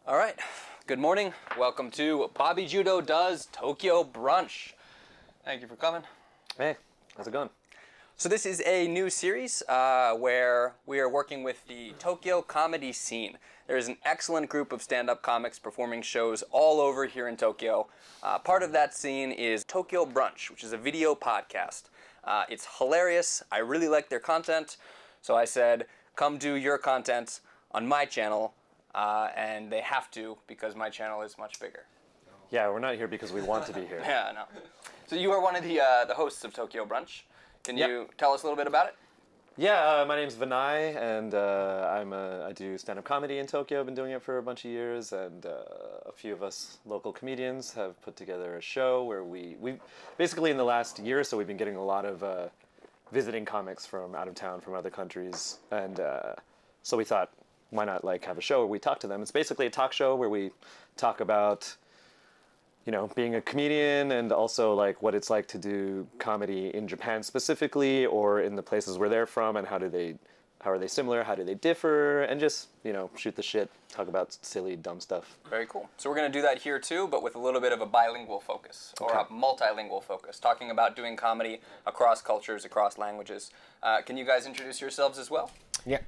All right, good morning. Welcome to Bobby Judo Does Tokyo Brunch. Thank you for coming. Hey, how's it going? So this is a new series where we are working with the Tokyo comedy scene. There is an excellent group of stand-up comics performing shows all over here in Tokyo. Part of that scene is Tokyo Brunch, which is a video podcast. It's hilarious. I really like their content. So I said, come do your content on my channel. And they have to because my channel is much bigger. Yeah, we're not here because we want to be here. Yeah, no. So you are one of the hosts of Tokyo Brunch. Can you tell us a little bit about it? Yeah, my name's Vinay, and I do stand-up comedy in Tokyo. I've been doing it for a bunch of years, and a few of us local comedians have put together a show where we basically in the last year or so we've been getting a lot of visiting comics from out of town, from other countries, and so we thought, why not have a show where we talk to them? It's basically a talk show where we talk about, you know, being a comedian and also what it's like to do comedy in Japan specifically or in the places where they're from, and how are they similar, how do they differ, and just, you know, shoot the shit, talk about silly, dumb stuff. Very cool. So we're going to do that here too, but with a little bit of a bilingual focus, or a multilingual focus, talking about doing comedy across cultures, across languages. Can you guys introduce yourselves as well? Yeah.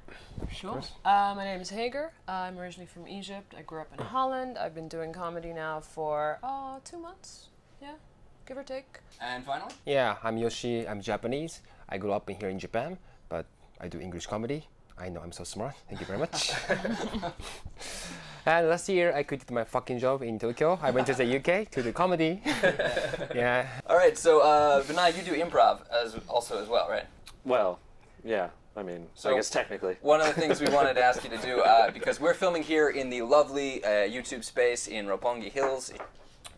Sure. My name is Hager. I'm originally from Egypt. I grew up in Holland. I've been doing comedy now for 2 months. Yeah, give or take. And finally? Yeah, I'm Yoshi. I'm Japanese. I grew up here in Japan, but I do English comedy. I know I'm so smart. Thank you very much. And last year I quit my fucking job in Tokyo. I went to the UK to do comedy. Yeah. All right, so Vinay, you do improv as well, right? Well, yeah. I mean, so I guess technically. One of the things we wanted to ask you to do, because we're filming here in the lovely YouTube space in Roppongi Hills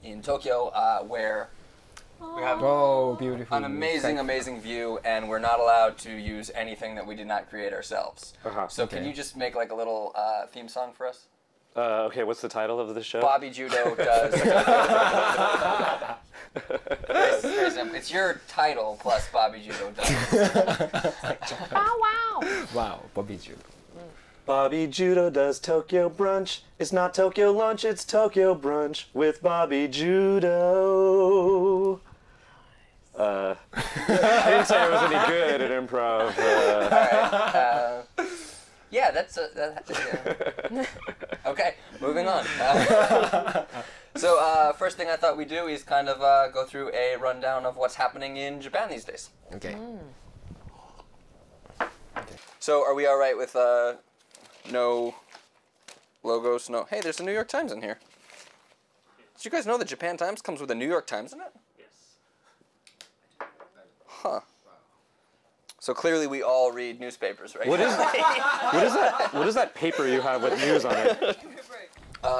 in Tokyo, where we have beautiful. an amazing view, and we're not allowed to use anything that we did not create ourselves. So can you just make a little theme song for us? Okay, what's the title of the show? Bobby Judo Does. Very simple. It's your title plus Bobby Judo Does. Wow, Bobby Judo. Bobby Judo Does Tokyo Brunch. It's not Tokyo lunch, it's Tokyo Brunch with Bobby Judo. I didn't say I was any good at improv. All right. Yeah, that's okay, moving on. So first thing I thought we'd do is kind of go through a rundown of what's happening in Japan these days. Okay. So are we all right with no logos? No. Hey, there's the New York Times in here. Did you guys know the Japan Times comes with a New York Times in it? Yes. Huh. So clearly we all read newspapers, right? What is that paper you have with news on it?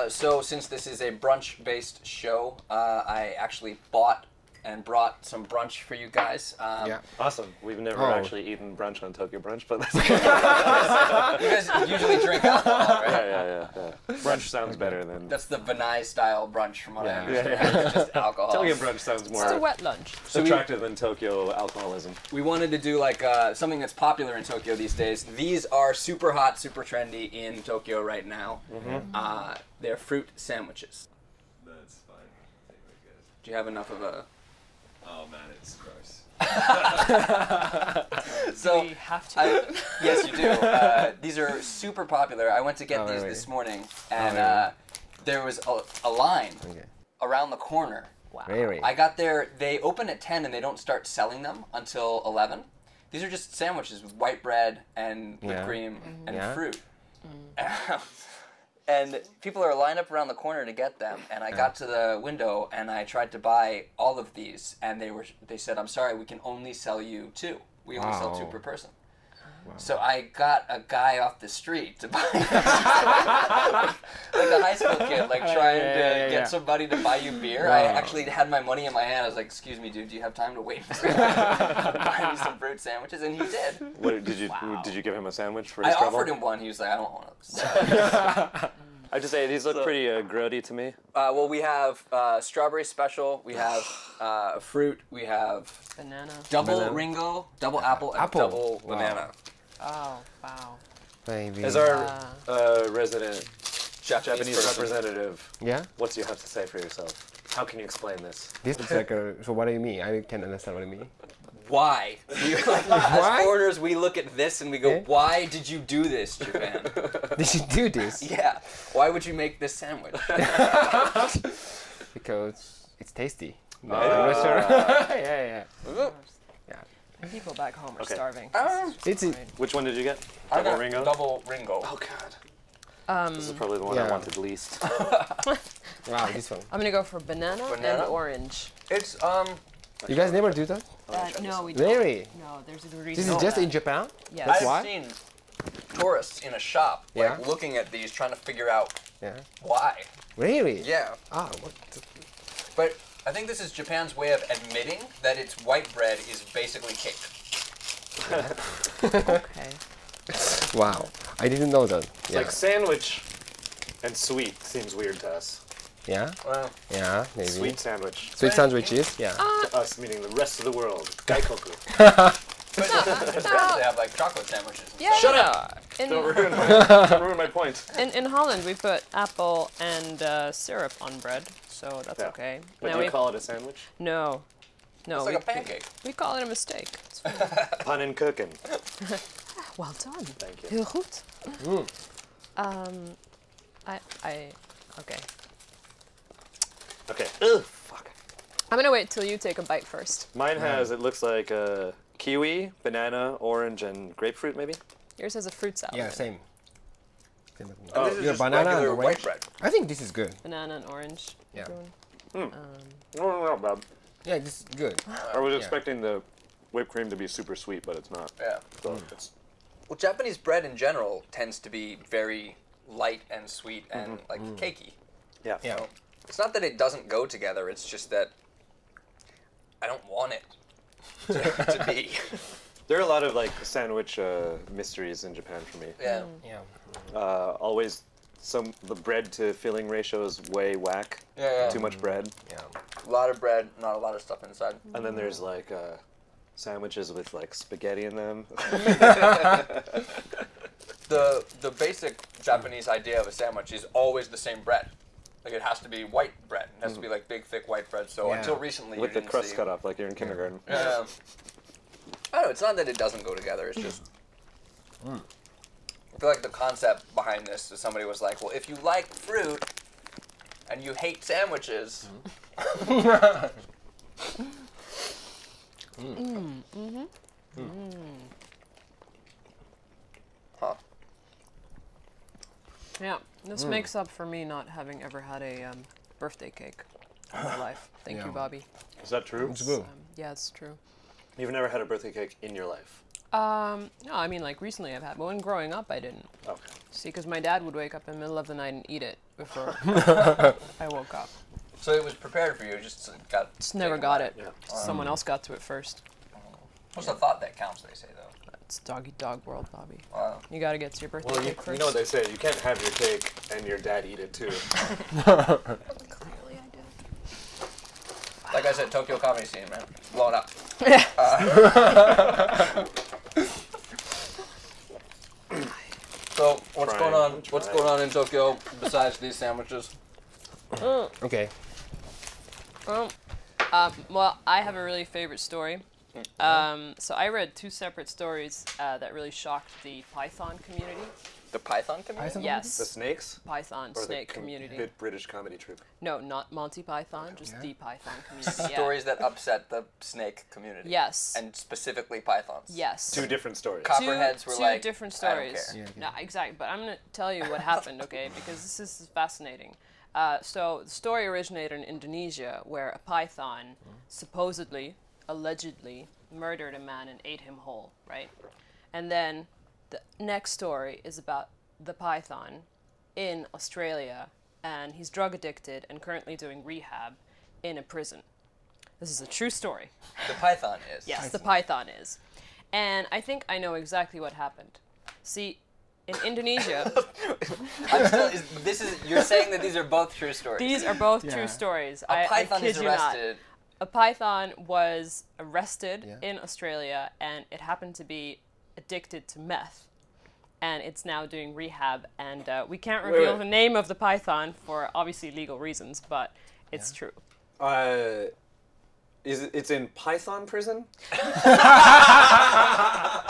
So since this is a brunch-based show, I actually bought and brought some brunch for you guys. Yeah. Awesome. We've never actually eaten brunch on Tokyo Brunch, but that's You guys usually drink alcohol, right? Yeah. Brunch sounds better than... That's the Vinay style brunch from what I understand. It's just alcohol. Tokyo Brunch sounds more It's a wet lunch. attractive than Tokyo alcoholism. We wanted to do something that's popular in Tokyo these days. These are super hot, super trendy in Tokyo right now. They're fruit sandwiches. That's fine. I think we're good. Do you have enough of a... Oh man, it's gross. So we have to. Yes, you do. These are super popular. I went to get these this morning, and there was a line around the corner. Wow. Really? I got there. They open at 10, and they don't start selling them until 11. These are just sandwiches with white bread and whipped cream and fruit. And people are lined up around the corner to get them, and I got to the window and I tried to buy all of these, and they said, "I'm sorry, we can only sell you 2. We only sell 2 per person." Wow. So I got a guy off the street to buy like a high school kid, trying to get somebody to buy you beer. Wow. I actually had my money in my hand. I was like, "Excuse me, dude, do you have time to wait for buy me some fruit sandwiches?" And he did. What did you give him a sandwich for his trouble? I offered him one. He was like, "I don't want to." I just say these look pretty grody to me. Well, we have strawberry special. We have fruit. We have banana. Double Ringo, double apple, and double banana. Oh, wow. Maybe. As our resident Japanese person. representative, Yeah. what do you have to say for yourself? How can you explain this? This is like a. So what do you mean? I can't understand what you mean. Why? As foreigners, we look at this and we go, Yeah. why did you do this, Japan? Did you do this? Yeah. Why would you make this sandwich? Because it's tasty. No, Ah. I'm not sure. yeah. People back home are Okay. starving. It's Fine. Which one did you get? I Double got Ringo? Double Ringo. Oh god. This is probably the one I Yeah. wanted least. wow, this one. I'm gonna go for banana, Banana? and orange. It's You guys never do that? No, we don't. Really? No, there's a good This reason. is for just that. in Japan? Yes. That's I've why? seen tourists in a shop Yeah. looking at these, trying to figure out Yeah. why. Really? Yeah. Ah, what? But I think this is Japan's way of admitting that its white bread is basically cake. Okay. Wow. I didn't know that. It's like sandwich and sweet seems weird to us. Yeah? Well, Yeah, maybe. Sweet sandwich. Sweet sandwiches? Yeah. To us meaning the rest of the world. Gaikoku. but in France they have like chocolate sandwiches. and Yeah. stuff. Shut up! In, Don't ruin my point. in Holland, we put apple and syrup on bread, so that's Yeah. okay. But Now do we you call it a sandwich? no, It's like a pancake. We call it a mistake. It's fine. Pun and cooking. Well done. Thank you. Heel goed. Okay. Okay. Ugh, fuck. I'm gonna wait till you take a bite first. Mine has, it looks like kiwi, banana, orange, and grapefruit maybe? Yours has a fruit salad. Yeah, in it. same. And this is Your just banana and regular orange? white bread. I think this is good. Banana and orange. Yeah. Everyone. No, bad. Yeah, this is good. I was Yeah. expecting the whipped cream to be super sweet, but it's not. Yeah. So it's Well, Japanese bread in general tends to be very light and sweet and like cakey. yeah. Yeah. So it's not that it doesn't go together. It's just that I don't want it to be. There are a lot of like sandwich mysteries in Japan for me. Yeah. Yeah. Always the bread to filling ratio is way whack. Yeah. Too much bread. Yeah. A lot of bread, not a lot of stuff inside. And then there's like sandwiches with like spaghetti in them. The basic Japanese idea of a sandwich is always the same bread. Like it has to be white bread. It has to be like big, thick white bread. So Yeah. until recently, With you the didn't crust see. cut off like you're in kindergarten. Yeah. I don't know. It's not that it doesn't go together. It's just. I feel like the concept behind this is somebody was like, well, if you like fruit and you hate sandwiches. Huh. Yeah. This makes up for me not having ever had a birthday cake in my life. Thank Yeah. you, Bobby. Is that true? It's good. Yeah, it's true. You've never had a birthday cake in your life? No, I mean like recently I've had, but when growing up I didn't. Okay. See, because my dad would wake up in the middle of the night and eat it before I woke up. So it was prepared for you. Just got. Just never taken got by it. Yeah. Someone else got to it first. What's the thought that counts? They say though. It's doggy dog world, Bobby. Wow. You gotta get to your birthday Well, cake first. you know what they say. You can't have your cake and your dad eat it too. Clearly I did. Like I said, Tokyo comedy scene, man, blowing up. So what's Trying, going on? I'm What's trying. going on in Tokyo besides these sandwiches? Okay. Well, I have a really favorite story. So I read two separate stories that really shocked the Python community. The Python community? Python? Yes, The snakes? Python Or snake the community. British comedy troupe? No, not Monty Python, just Yeah. the Python community. Yeah. Stories that upset the snake community. Yes. And specifically pythons. Yes. Two different stories. Copperheads were two like, different I don't stories. care. Yeah, okay. No, exactly. But I'm gonna tell you what happened, okay? Because this is fascinating. So the story originated in Indonesia, where a python supposedly, allegedly, murdered a man and ate him whole, right? And then the next story is about the python in Australia, and he's drug addicted and currently doing rehab in a prison. This is a true story. The python is. Yes, the python is. And I think I know exactly what happened. See, in Indonesia, You're saying that these are both true stories. these are both Yeah. true stories. A python I kid is you not. arrested. A python was arrested Yeah. in Australia, and it happened to be addicted to meth. and it's now doing rehab. And we can't reveal the name of the python for obviously legal reasons, but it's true. It's in Python prison?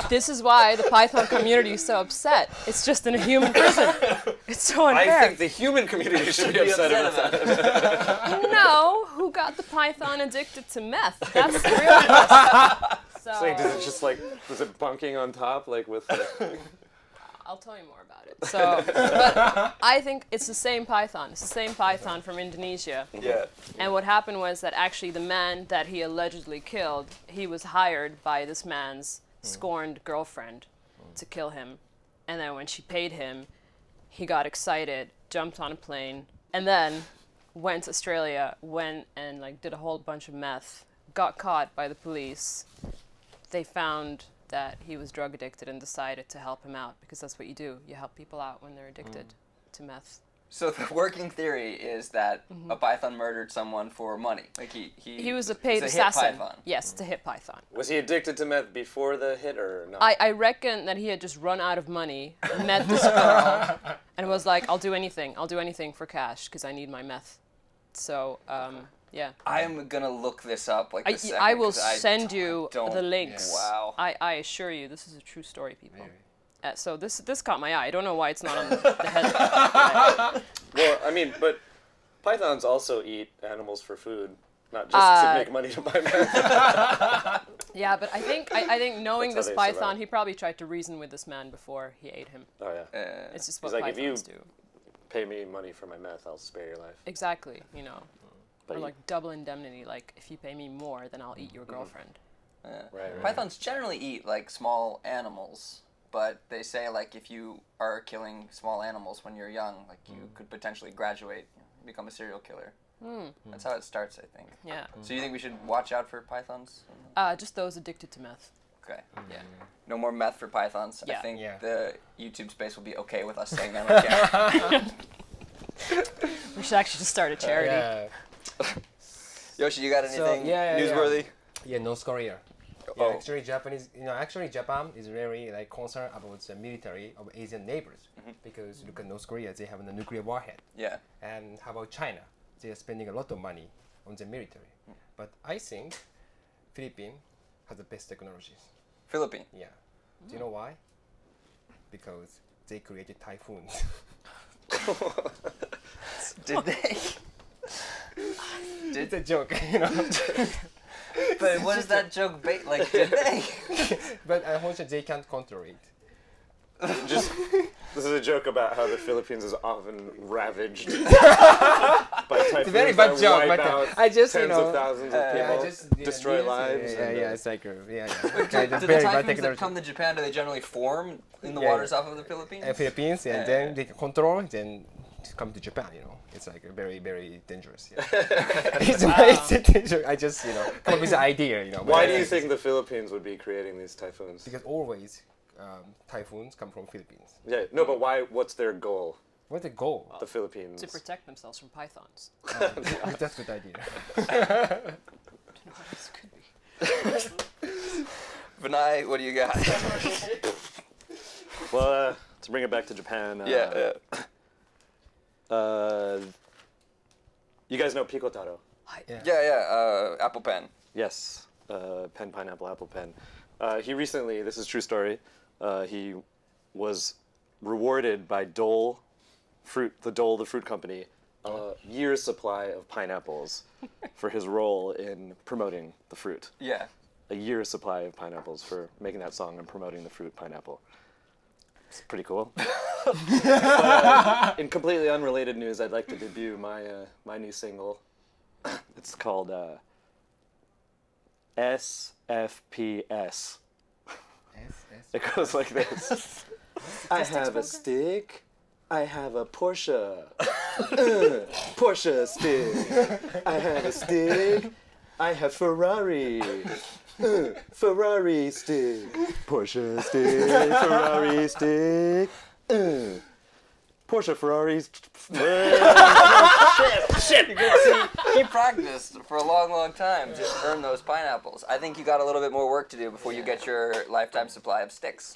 This is why the python community is so upset. It's just in a human prison. It's so unfair. I think the human community should be upset about that. No, who got the python addicted to meth? That's the real question. So, Does it bunking on top, like with I'll tell you more about it. So, but I think it's the same python. It's the same python from Indonesia. Yeah. And what happened was that actually the man that he allegedly killed, he was hired by this man's scorned girlfriend to kill him. And then when she paid him, he got excited, jumped on a plane, and then went to Australia, went and like did a whole bunch of meth, got caught by the police. They found that he was drug addicted and decided to help him out, because that's what you do. You help people out when they're addicted to meth. So the working theory is that a python murdered someone for money. Like he was a paid it's assassin. A hit python. Yes, it's a hit python. Was he addicted to meth before the hit or not? I reckon that he had just run out of money, met this girl, and was like, I'll do anything for cash, because I need my meth. So, yeah. I'm gonna look this up like the second, I will send you the links. Wow. I assure you, this is a true story, people. So this caught my eye. I don't know why it's not on the head. Well, I mean, but pythons also eat animals for food, not just to make money to buy meth. Yeah, but I think knowing That's this how they python, survive. he probably tried to reason with this man before he ate him. Oh yeah. It's just what He's like, if pythons you do. pay me money for my meth, I'll spare your life. Exactly, you know. But Or like double indemnity, like if you pay me more, then I'll eat your girlfriend. Right. Pythons generally eat like small animals, but they say like if you are killing small animals when you're young, like you could potentially graduate, become a serial killer. That's how it starts, I think. Yeah. So you think we should watch out for pythons? Just those addicted to meth. Okay. Yeah. No more meth for pythons. Yeah. I think Yeah. the YouTube space will be okay with us saying that again. We should actually just start a charity. Yeah. Yoshi, you got anything newsworthy? Yeah, North Korea. Oh. Yeah, actually Japan is very like concerned about the military of Asian neighbors, because look at North Korea, they have a nuclear warhead. Yeah. And how about China? They are spending a lot of money on the military. But I think Philippines has the best technologies. Philippines. Yeah. Do you know why? Because they created typhoons. Did they? It's a joke, you know. But what is that joke bait? Like, did they? But unfortunately, they can't control it. This is a joke about how the Philippines is often ravaged by typhoons. It's a very bad that joke, wipe but out I just, tens of thousands of people, destroy lives. Yeah, and, it's like, Do the typhoons that come to Japan, do they generally form in the waters off of the Philippines? Philippines, and then they can control, then come to Japan, you know. It's like very, very dangerous. Yeah. It's dangerous. I just, come up with the idea, Why do you think the Philippines would be creating these typhoons? Because always typhoons come from Philippines. Yeah, no, but why? What's their goal? What's the goal? The Philippines. To protect themselves from pythons. That's a good idea. I don't know what else could be. Vinay, what do you got? Well, to bring it back to Japan. You guys know Pico Taro? Yeah. Apple pen. Yes, pen, pineapple, apple pen. He recently, this is a true story, he was rewarded by Dole, the fruit company, a year's supply of pineapples for his role in promoting the fruit. Yeah. A year's supply of pineapples for making that song and promoting the fruit pineapple. It's pretty cool. But, in completely unrelated news, I'd like to debut my new single. It's called SFPS. It goes like this. I have a stick. I have a Porsche. Porsche stick. I have a stick. I have Ferrari. Ferrari stick. Porsche stick. Ferrari stick. Porsche Ferraris. Shit! You can see, he practiced for a long, long time to earn those pineapples. I think you got a little bit more work to do before you get your lifetime supply of sticks.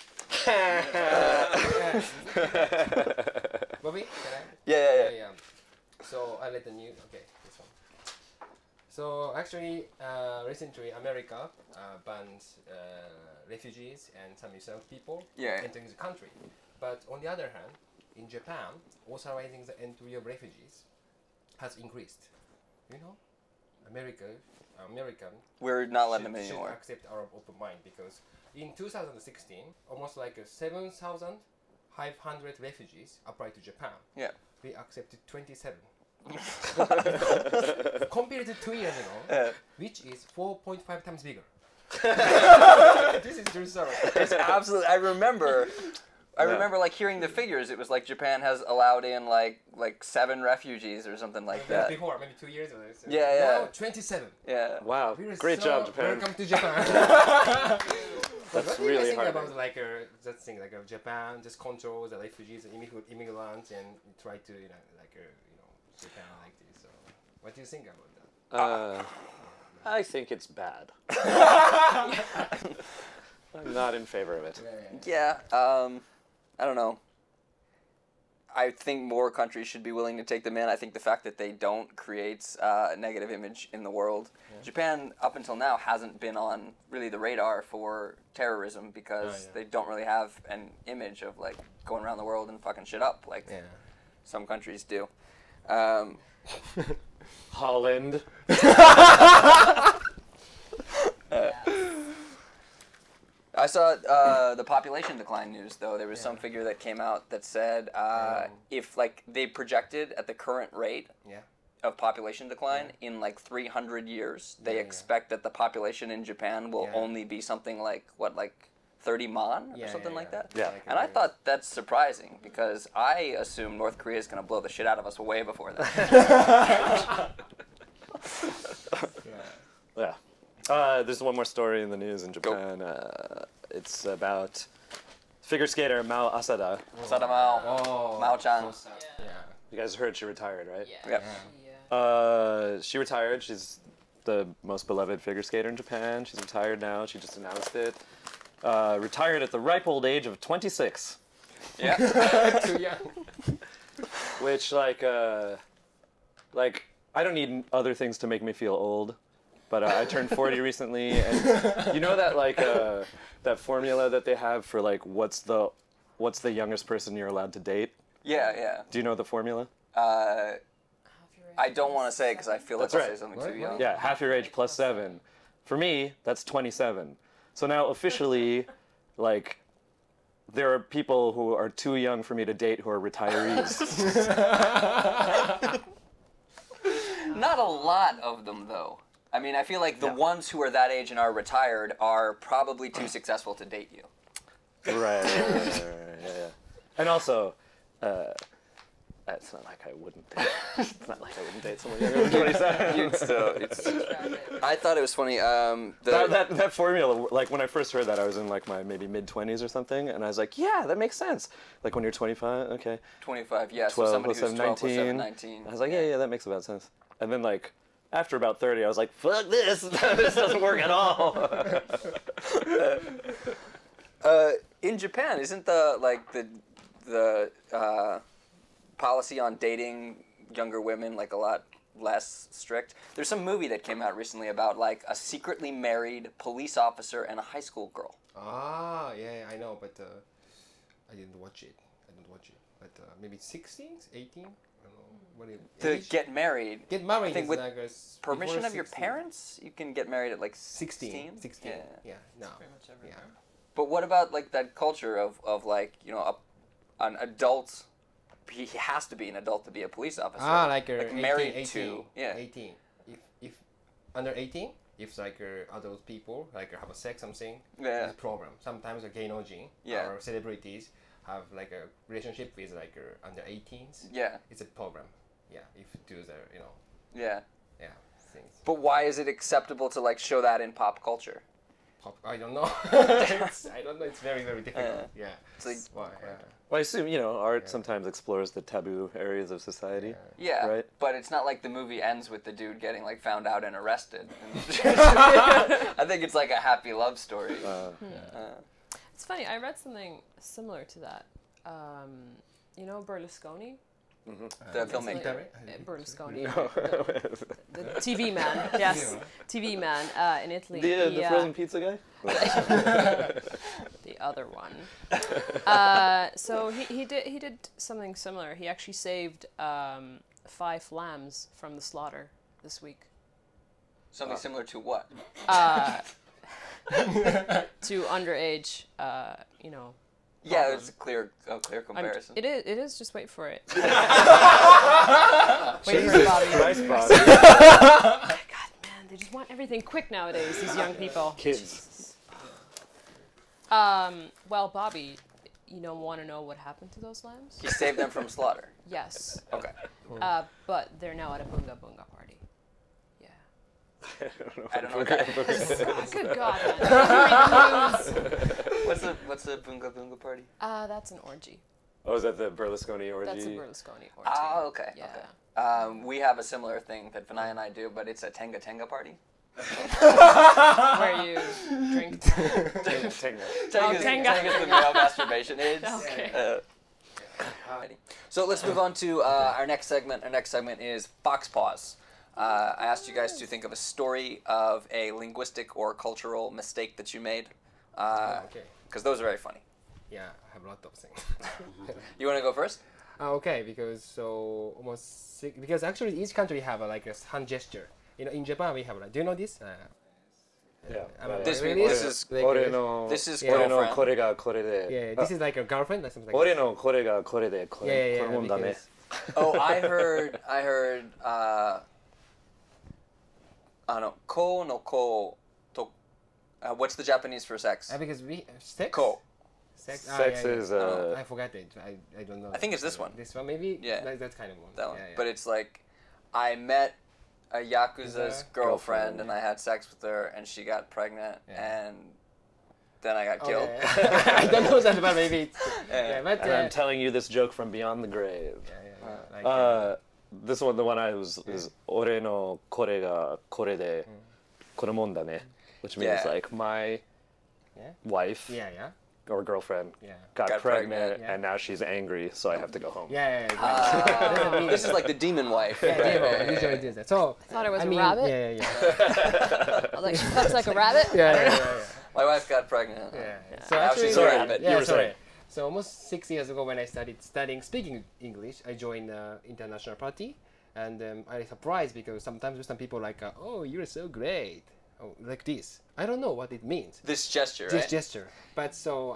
Bobby, can I? Yeah. So I let the news. Okay, this one. So actually, recently America banned refugees and some Islam people entering the country. But on the other hand, in Japan, authorizing the entry of refugees has increased. You know, American. We're not letting them should anymore. accept our open mind because in 2016, almost like 7,500 refugees applied to Japan. Yeah. We accepted 27. Compared to 2 years ago, which is 4.5 times bigger. This is true story. It's absolutely. I remember like hearing the figures. It was like Japan has allowed in like 7 refugees or something like that. Before, maybe 2 years ago. So Yeah. Now 27. Yeah. Wow, We are great so job, Japan. Welcome to Japan. That's what really do you think hard. about that thing Japan just controls the refugees and immigrants and try to Japan like this. So what do you think about that? I think it's bad. I'm not in favor of it. Yeah. I don't know. I think more countries should be willing to take them in. I think the fact that they don't creates a negative image in the world. Yeah. Japan, up until now, hasn't been on really the radar for terrorism because they don't really have an image of like going around the world and fucking shit up like some countries do. Holland. I saw the population decline news, though. There was some figure that came out that said if like they projected at the current rate of population decline in like 300 years, they expect that the population in Japan will only be something like 30 man or something like that. Yeah. And I thought that's surprising because I assume North Korea is going to blow the shit out of us way before that. Yeah. There's one more story in the news in Japan. It's about figure skater Mao Asada. Asado Mao. Mao-chan. You guys heard she retired, right? Yep. She retired. She's the most beloved figure skater in Japan. She's retired now. She just announced it. Retired at the ripe old age of 26. Yeah. Too young. Which, like, I don't need other things to make me feel old. But I turned 40 recently, and you know that that formula that they have for like what's the youngest person you're allowed to date? Yeah. Do you know the formula? I don't want to say it because I feel like I'll say something too young. Yeah, half your age plus 7. For me, that's 27. So now officially, like, there are people who are too young for me to date who are retirees. Not a lot of them, though. I mean, I feel like the ones who are that age and are retired are probably too successful to date you. Right. Yeah. And also, it's not like I wouldn't date. It's not like I wouldn't date someone younger than 27. I thought it was funny. That formula, like when I first heard that, I was in like my maybe mid-20s or something, and I was like, yeah, that makes sense. Like when you're 25, okay. 25, yeah. 12 so somebody plus who's 7, 12 plus 7, 19. I was like, yeah, that makes about sense. And then like, after about 30, I was like, fuck this. This doesn't work at all. In Japan, isn't the policy on dating younger women like a lot less strict? There's some movie that came out recently about like a secretly married police officer and a high school girl. Ah, yeah, I know, but I didn't watch it. But maybe 16, 18? I don't know. What Get married. Get married I think is with like permission of your 16. parents, you can get married at like 16. Yeah, no. Pretty much everywhere. Yeah. But what about like that culture of like, you know, an adult, he has to be an adult to be a police officer. Like 18, married 18, to, 18. If under 18, if like adult people like have a sex something, it's a problem. Sometimes a gaynojin or celebrities have like a relationship with like under 18s. Yeah. It's a problem. Yeah, if do the Yeah. things. But Why is it acceptable to like show that in pop culture? I don't know. I don't know. It's very, very difficult. Yeah. It's like, Why? Well, I assume, you know, art sometimes explores the taboo areas of society. yeah, Right. but it's not like the movie ends with the dude getting like found out and arrested. I think it's like a happy love story. It's funny. I read something similar to that. You know Berlusconi? The filmmaker. Berlusconi. The TV man. Yes, TV man in Italy. The frozen pizza guy? The other one. So he did something similar. He actually saved 5 lambs from the slaughter this week. Something similar to what? To underage, you know. Yeah, it's a clear comparison. It is. Just wait for it. Jesus Wait for it, Bobby. Christ, Bobby. God, man, they just want everything quick nowadays. These young people. Kids. Well, Bobby, you don't want to know what happened to those lambs? He saved them from slaughter. Yes. Okay. But they're now at a bunga bunga party. Yeah. I don't know what that is. Good God. Man. What's a bunga bunga party? That's an orgy. Oh, is that the Berlusconi orgy? That's a Berlusconi orgy. Oh, okay. Yeah. Okay. We have a similar thing that Vinay and I do, but it's a tenga tenga party. Where you drink. Tenga. Tenga. Tenga is the male masturbation age. Okay. So let's move on to our next segment. Our next segment is Fox Paws. I asked you guys to think of a story of a linguistic or cultural mistake that you made. Okay. Because those are very funny. Yeah, I have a lot of things. You want to go first? Okay, because actually each country have a hand gesture. You know, in Japan we have do you know this? This is girlfriend. Yeah, this is like a girlfriend or something like that. Because, Oh, I heard ko no ko to, what's the Japanese for sex? because we sex. Ko. Sex is I forgot it. I don't know. I think it's this one. This one maybe. Yeah. That kind of one. That one. Yeah, yeah. But it's like, I met a Yakuza's girlfriend and yeah. I had sex with her and she got pregnant Yeah. and then I got killed. Okay. I don't know that, but maybe it's... but, And I'm telling you this joke from beyond the grave. This one, the one I was is "Ore no kore ga kore de koremon da ne," which means like my wife or girlfriend got pregnant and now she's angry, so I have to go home. This is like the demon wife. Usually it is that. So I thought it was a rabbit. Yeah. I was like, she fucks like a rabbit. Yeah. My wife got pregnant. So Now actually, she's a rabbit. You were saying. So almost 6 years ago, when I started studying speaking English, I joined international party, and I was surprised because sometimes some people like, "Oh, you're so great," like this. I don't know what it means. This gesture, This right? gesture. But so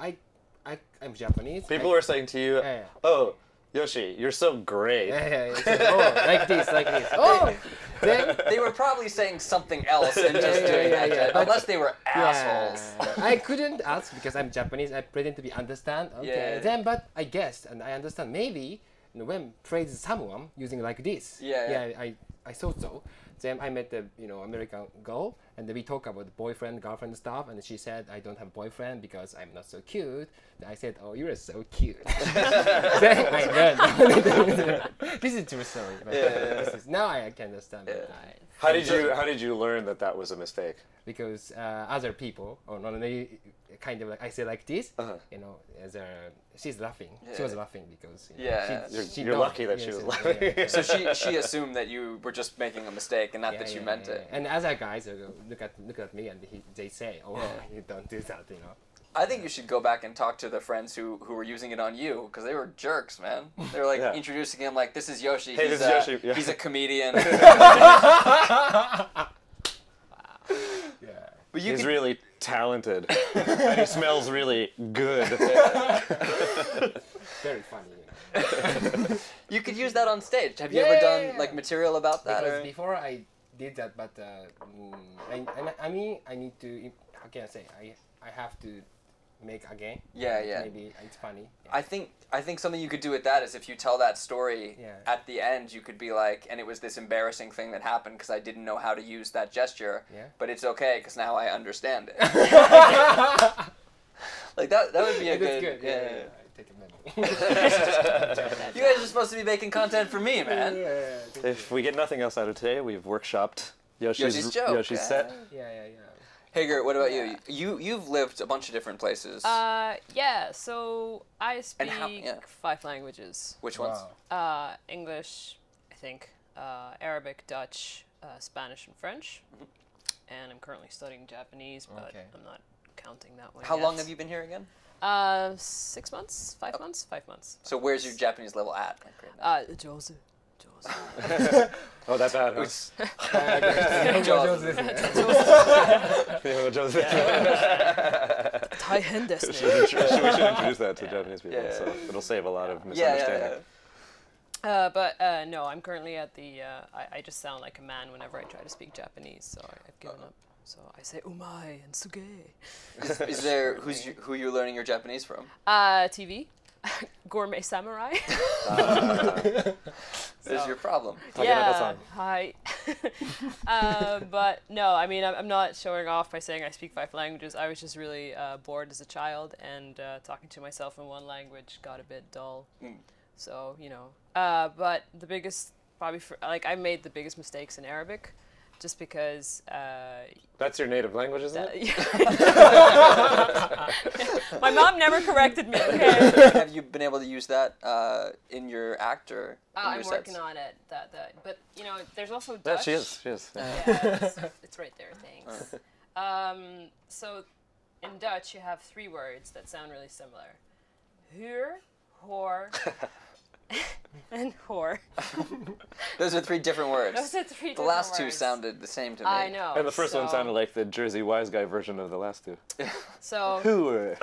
I'm Japanese. People were saying to you, "Oh, Yoshi, you're so great." Like this. Oh, then They were probably saying something else and just doing that. But- Unless they were assholes. I couldn't ask because I'm Japanese. I pretend to be understand. Okay. Yeah. Then, but I guessed and I understand. Maybe when praise someone using like this. I thought so. Then I met the American girl and then we talk about boyfriend, girlfriend stuff, and she said I don't have boyfriend because I'm not so cute. Then I said, "Oh, you're so cute." Then I learned. This is true story. But now I can understand. How did you learn that was a mistake? Because other people, or not only kind of like I say like this, she's laughing. She was laughing because you're lucky that she was laughing. So she assumed that you were just making a mistake and not that you meant it. And other guys look at me and they say, "Oh, you don't do that," I think you should go back and talk to the friends who were using it on you because they were jerks, man. They were like introducing him like, "This is Yoshi. Hey, this is Yoshi. Yeah. He's a comedian." But He's really talented. And he smells really good. Very funny. You could use that on stage. Have you ever done like material about that? Because before I did that, but I mean I need to. How can I say? I have to make again. Maybe it's funny. I think something you could do with that is if you tell that story at the end, you could be like, and it was this embarrassing thing that happened because I didn't know how to use that gesture, but it's okay because now I understand it. Like that would be a good. Yeah. I take a memo. You guys are supposed to be making content for me, man. If we get nothing else out of today, we've workshopped Yoshi's joke, set. Yeah. Hager, what about you? You've lived a bunch of different places. Yeah. So I speak yeah. 5 languages. Which ones? English, I think, Arabic, Dutch, Spanish, and French. And I'm currently studying Japanese, but I'm not counting that one. How long have you been here again? 6 months, 5 months, 5 months. So where's your Japanese level at? Jozu. Oh, that bad, huh? We should introduce that to Japanese people, so it'll save a lot of misunderstanding. But no, I'm currently at the, I just sound like a man whenever I try to speak Japanese, so I've given up. So I say umai and suge. Is there, who you're learning your Japanese from? TV. Gourmet Samurai. There's your problem. Hi. But no, I mean, I'm not showing off by saying I speak 5 languages. I was just really bored as a child, and talking to myself in one language got a bit dull. So, you know. But the biggest, probably, I made the biggest mistakes in Arabic. Just because... That's your native language, isn't it? My mom never corrected me, okay? Have you been able to use that in your act or in your I'm sets? working on it. But, you know, there's also Dutch. Yeah, she is. Yeah, it's right there, thanks. So, in Dutch, you have 3 words that sound really similar. Huur, hoor... and whore. Those are 3 different words. Those are 3 different words. The last 2 sounded the same to me. I know. And the first one sounded like the Jersey Wise Guy version of the last 2. So, Huur.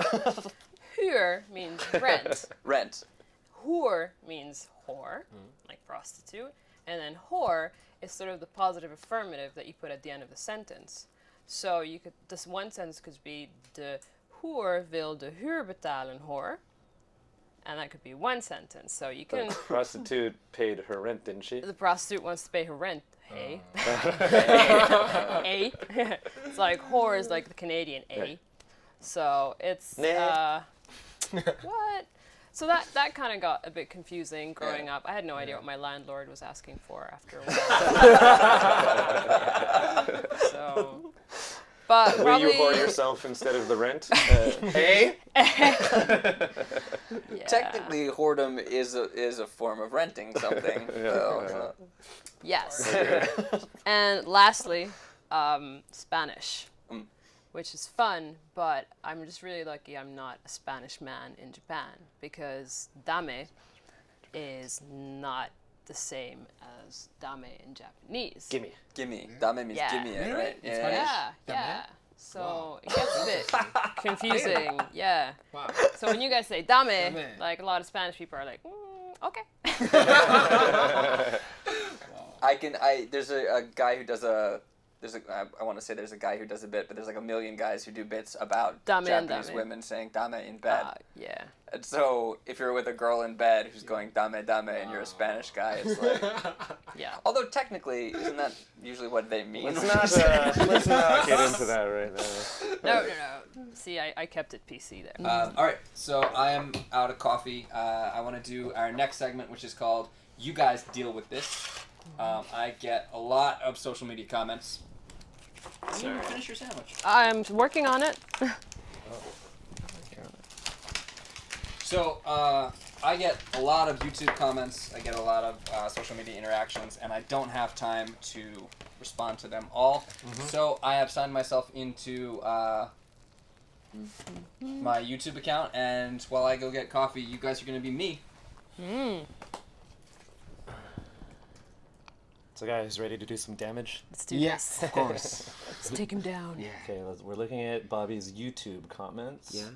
huur means rent. Rent. Hoer means whore, like prostitute. And then whore is sort of the positive affirmative that you put at the end of the sentence. So you could, this one sentence could be, de hoer wil de huur betalen hoor. And that could be one sentence. So you can... The prostitute paid her rent, didn't she? The prostitute wants to pay her rent. Hey. A. It's like whore is like the Canadian A. Right. So it's... what? So that kind of got a bit confusing growing up. I had no idea what my landlord was asking for after a while. So... But Will probably... you whore yourself instead of the rent? Hey? Technically, whoredom is a form of renting something. Yes. And lastly, Spanish, which is fun, but I'm just really lucky I'm not a Spanish man in Japan, because dame is not the same as dame in Japanese. Gimme. Gimme. Dame means gimme, right? Yeah. So it gets a bit confusing. Yeah. Wow. So when you guys say dame, like a lot of Spanish people are like, okay. There's a guy who does I want to say there's a guy who does a bit, but there's like a million guys who do bits about dame Japanese women saying dame in bed. Yeah. And so if you're with a girl in bed who's going dame and you're a Spanish guy, it's like... Yeah. Although technically, isn't that usually what they mean? Let's not get into that right now. No. See, I kept it PC there. All right, so I am out of coffee. I want to do our next segment, which is called You Guys Deal With This. I get a lot of social media comments. You didn't finish your sandwich. I'm working on it. So, I get a lot of YouTube comments, I get a lot of social media interactions, and I don't have time to respond to them all. So, I have signed myself into my YouTube account, and while I go get coffee, you guys are going to be me. So guys, ready to do some damage? Let's do this. Of course. Let's take him down. Yeah. Okay, we're looking at Bobby's YouTube comments. Yeah.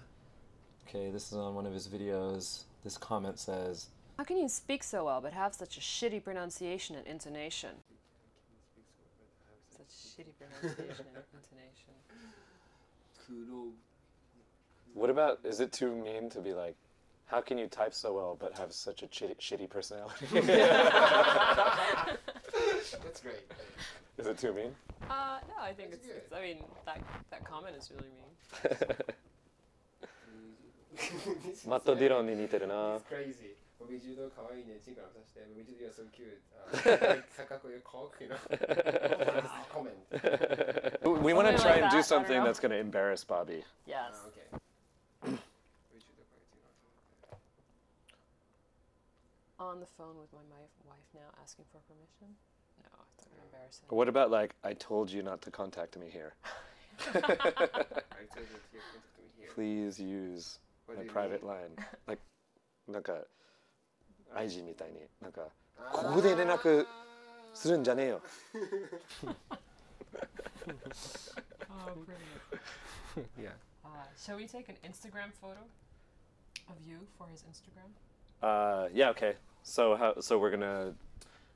Okay, this is on one of his videos. This comment says, "How can you speak so well but have such a shitty pronunciation and intonation?" Such shitty pronunciation and intonation. What about, is it too mean to be like, how can you type so well but have such a shitty personality? That's great. Is it too mean? No, I think it's I mean, that comment is really mean. マットディロンに似てるな。 It's crazy. Bobby Judo 可愛いね。チンからさして。Bobby Judo, you're so cute. Sakako, you're cock, you know. Comment. We want to Something try like and that, I do don't something know. that's going to embarrass Bobby. Yes. Okay. On the phone with my wife now, asking for permission. No, I thought it was embarrassing. Or what about like, I told you not to contact me here. I told you to contact me here. Please use What my do you private mean? line. Like, なんか、IG みたいに、なんか、ここで連絡するんじゃねえよ。 Oh, brilliant. Yeah. Shall we take an Instagram photo of you for his Instagram? Yeah, okay. So we're gonna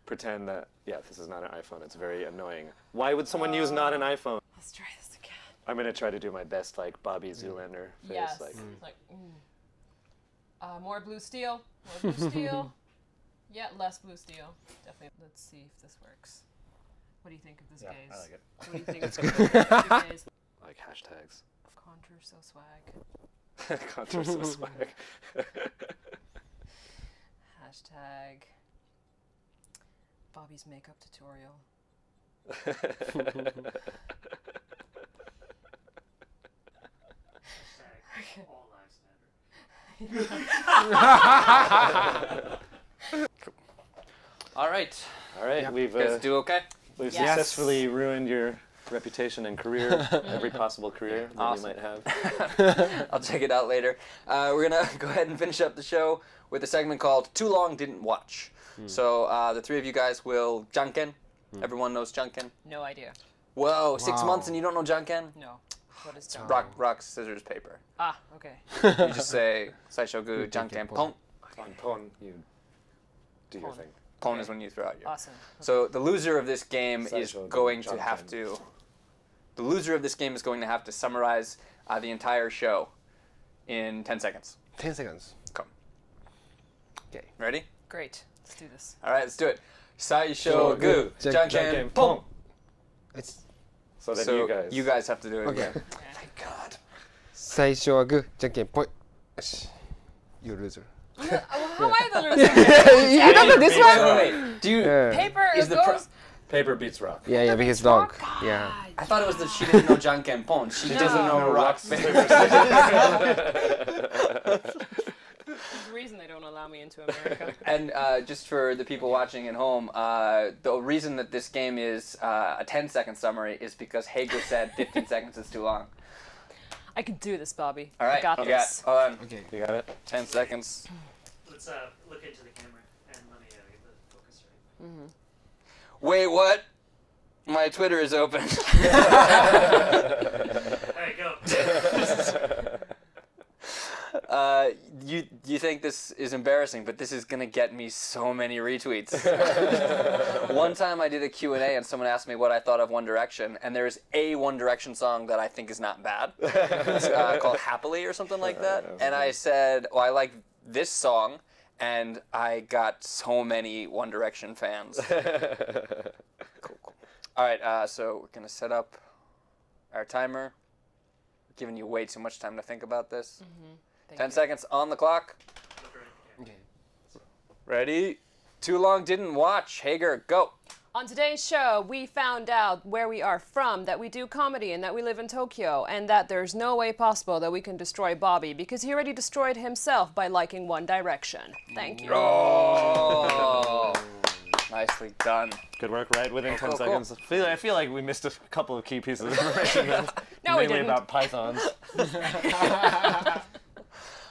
pretend that, yeah, this is not an iPhone. It's very annoying. Why would someone use not an iPhone? Let's try this again. I'm gonna try to do my best, like Bobby Zoolander face. Yes. Like, More blue steel. More blue steel. Yeah, less blue steel. Definitely. Let's see if this works. What do you think of this gaze? I like it. What do you think of this gaze? like hashtags. Contour so swag. Contour so swag. Hashtag Bobby's makeup tutorial. All lives matter. All right. All right, Yeah. we've You guys do okay? we've Yes. successfully ruined your reputation and career, every possible career that Awesome. you might have. I'll check it out later. We're going to go ahead and finish up the show with a segment called Too Long Didn't Watch. So the three of you guys will janken. Everyone knows janken. No idea. Whoa, 6 Wow. months and you don't know janken? No. What is that? Rock, scissors, paper. Ah, okay. You just say saishogu janken pon. On Pon, you do your Pon. thing. Pon is when you throw out your. Awesome. So the loser of this game is Saishogu going to janken. have to. The loser of this game is going to have to summarize the entire show in 10 seconds. 10 seconds. Come. Okay. Ready? Great. Let's do this. All right, let's do it. Saishogu janken pon. It's So then So you guys. have to do it okay. again. Thank God. 最初はグー、じゃんけんぽい。よし。You loser. How am I the loser? You don't know this one? Wait. Do you? Yeah. Paper Is it the pro- goes. Paper beats rock. Yeah, yeah, because dog. rock. Yeah. I thought it was that she didn't know janken pon. She doesn't know No, rock. rocks. There's a reason they don't allow me into America. And just for the people watching at home, the reason that this game is a 10-second summary is because Hager said 15 seconds is too long. I can do this, Bobby. All right, I got you this. hold on. Okay. You got it? 10 seconds. Let's look into the camera and let me get the focus right. Wait, what? My Twitter is open. All right, go. You think this is embarrassing, but this is gonna get me so many retweets. One time I did a Q&A and someone asked me what I thought of One Direction, and there's a One Direction song that I think is not bad. It's called Happily or something like that. And I said, oh, I like this song, and I got so many One Direction fans. Cool. All right, so we're gonna set up our timer. Giving you way too much time to think about this. 10 seconds on the clock. Look right at the camera. Okay. Ready? Too long didn't watch. Hager, go. On today's show, we found out where we are from, that we do comedy, and that we live in Tokyo, and that there's no way possible that we can destroy Bobby because he already destroyed himself by liking One Direction. Thank you. Oh, nicely done. Good work, right? Within 10 cool. seconds. I feel like we missed a couple of key pieces of information. No, we mainly didn't. about pythons.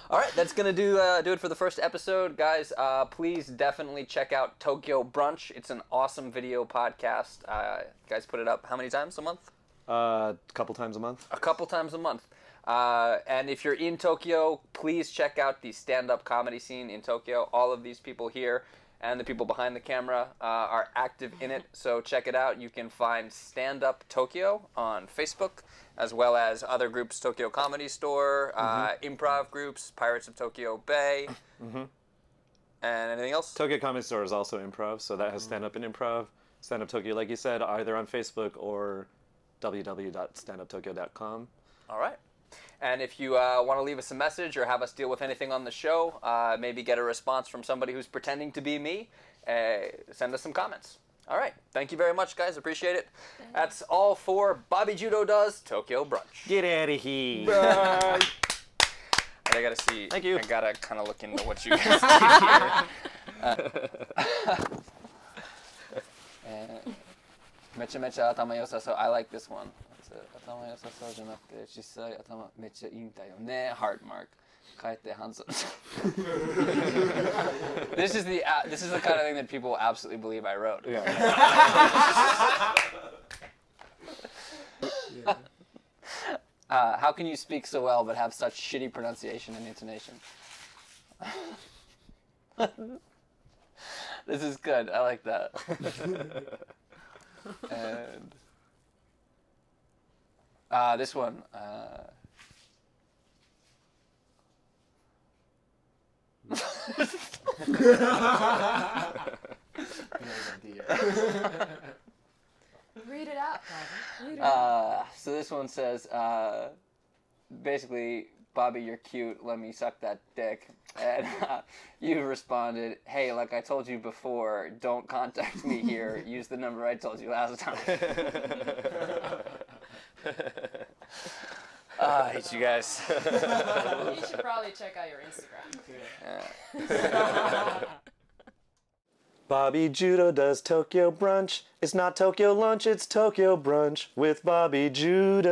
All right, that's gonna do it for the first episode, guys. Please definitely check out Tokyo Brunch. It's an awesome video podcast. You guys put it up how many times a month? A couple times a month. A couple times a month. And if you're in Tokyo, please check out the stand-up comedy scene in Tokyo. All of these people here and the people behind the camera are active in it, so check it out. You can find Standup Tokyo on Facebook, as well as other groups, Tokyo Comedy Store, improv groups, Pirates of Tokyo Bay, and anything else? Tokyo Comedy Store is also improv, so that has stand-up and improv. Stand-up Tokyo, like you said, either on Facebook or www.standuptokyo.com. All right. And if you want to leave us a message or have us deal with anything on the show, maybe get a response from somebody who's pretending to be me, send us some comments. All right. Thank you very much, guys. Appreciate it. That's all for Bobby Judo Does Tokyo Brunch. Get out of here. Bye. I gotta see. Thank you. I gotta kind of look into what you guys did here. めちゃめちゃ頭良さそう。I like this one. 頭良さそうじゃなくて、実際頭めっちゃいいんだよね。Heart mark. 帰ってハンズ。This is the kind of thing that people absolutely believe I wrote. Yeah. How can you speak so well but have such shitty pronunciation and intonation? This is good. I like that. And this one. Read it out, Bobby. Read it out. So this one says, basically, Bobby, you're cute. Let me suck that dick. And you responded, hey, like I told you before, don't contact me here. Use the number I told you last time. I hate you guys. You should probably check out your Instagram. Bobby Judo does Tokyo Brunch. It's not Tokyo lunch, it's Tokyo Brunch with Bobby Judo.